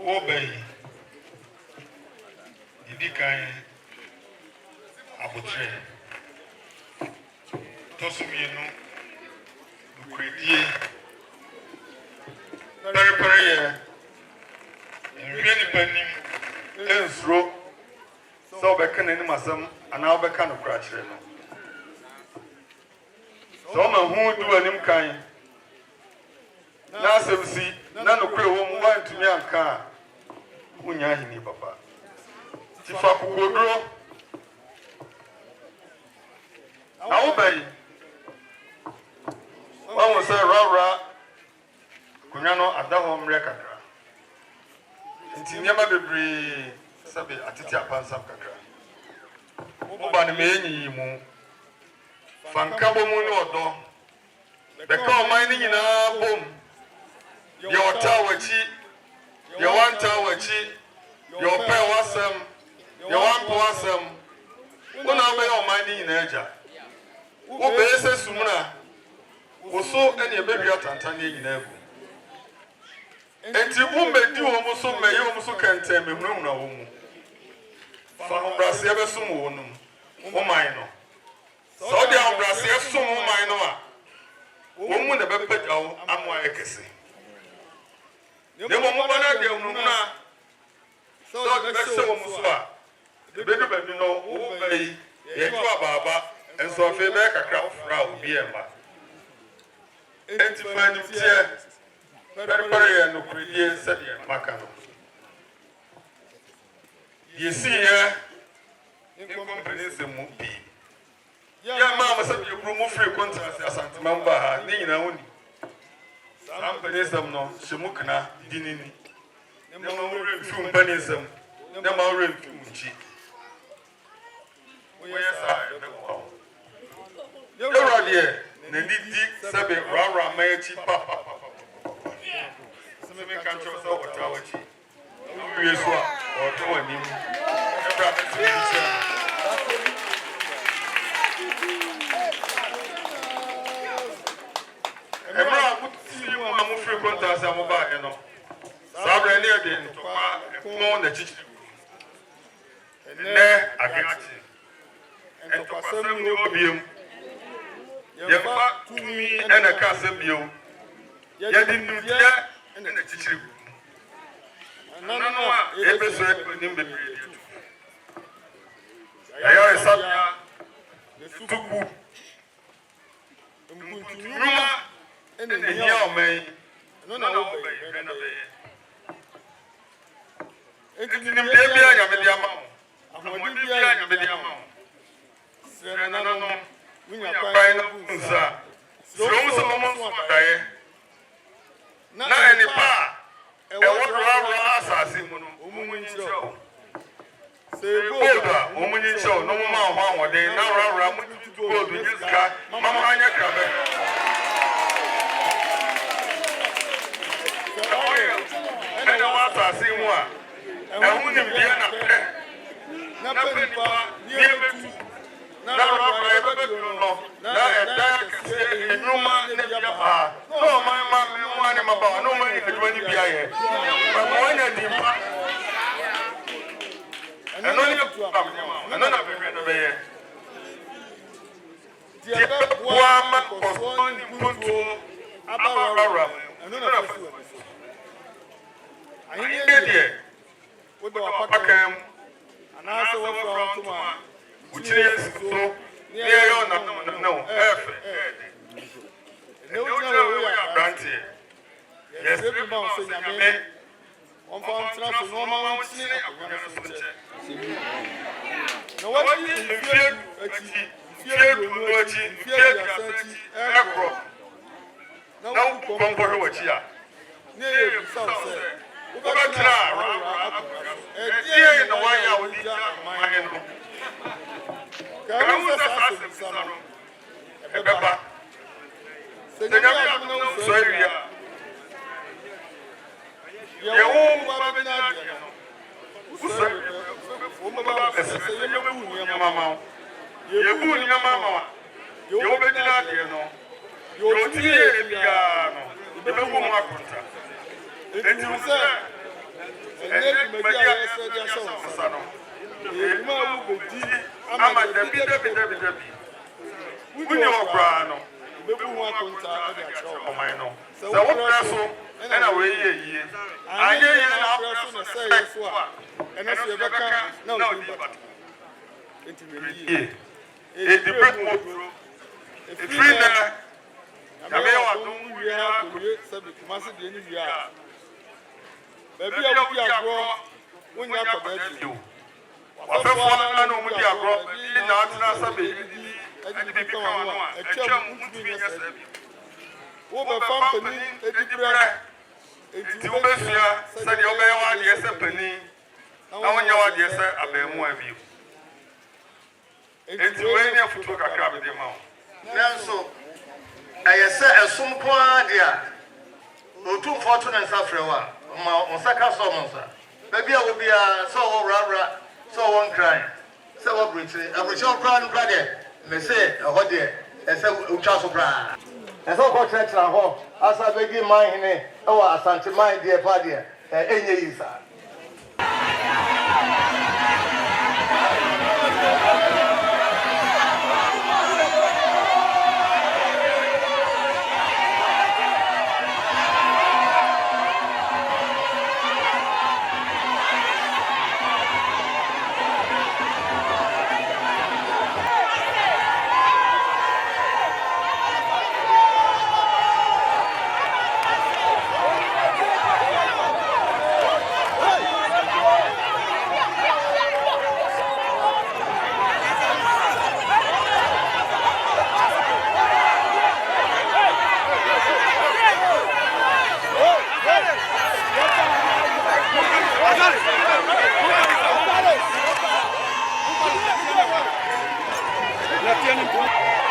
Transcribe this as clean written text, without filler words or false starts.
Obey. Idikai Abutre. Tosumino. Ukredie. Very really penny. Ensro. So beckon any masam and now beckon of crash. So my who do an kind. Now, see, none of the woman went to me and car. Unyahini, papa. If I could grow, I obey. One was a rara, Kunyano at the home record. Until never be Sabi at Titia Pansam Kakra. Oban me mu. Fankabo muno do. The call mining in a boom. Your tower chi, your one tower chi, your pair wasam, your one possum. One hour mining in Asia. Who bases Sumuna was so any baby at Antani in Evo. And you won't be do almost so may almost can tell me no woman. From Brazil, some woman, oh mine. So they are Brazil, some minor. Woman, the better, I'm my ecstasy. The moment I get Muna, so the best of Musua, the baby baby no obey, Baba, and so I feel like a crowd for Biema. And to find him here, very no pretty said Macano. You see here, in company, some movie. Yeah, Mamma said you promote free contracts as Santamamba, Nina only. Panism no, Shimukana, Dinini. No more panism, no more refuge. Where's I? You're right here. Nandi Sabi Rara Machi Papa. Some control so what our chi. Who is what or doing him? I'm frequent as I'm about, you know. Sabra near the more the chicken. And there I got you. And to pass them new obium. You fought to me and a castle you. You didn't do that and the chicken. And no, episode with him be ready. I always saw the Tuku. And the young man, no, obey. And in the baby, I am the amount. I'm going to be a amount. Serena, we are buying a punza. So, some months die. Not any pa. And what rather assassin, woman show. Say, Boga, woman show, no more one day. Now, Ram to go to this guy, Mamma, I I see one. And when you be I did it. With the Pacam, and I also from Tuma, which is so near your no, no, we are granted. Yes, every month, one pound transfer, no man, no one is fear no, come for what you are. Near you, some say. And dear in the way I would eat my hand. Come with us, son. Pepper. Say, no, sorry. Your own mamma. Who said, your mamma? Your mamma. Your baby, your tea, the woman. And you say, Sano. Ama Debbie. We know Brano. Bebu Wakunta, oh my no. So what vessel and away ye. I hear you now, say, and as you ever no, but intimate. It's the break mode. It's free there. I mean, I don't have to subject massive in the yard. Maybe I will be a grow when you have to bed you. What's the one I know with your grow? Not something. And you become a chum to be a over company, a different. It's you, said your man, yes, a penny. I want your yes, a bear more of you. It's raining for to a crab in the mouth. So, I said, as soon as Otumfour and Safrewa, Osaka Somonsa. Maybe I will be a so rubber, so one crying. So, I'm Richard Brown, brother. They say, what dear, and so Charles Brown. And so, what church at home, as I begin mine, oh, Asantehene, dear party, any is. La tienen.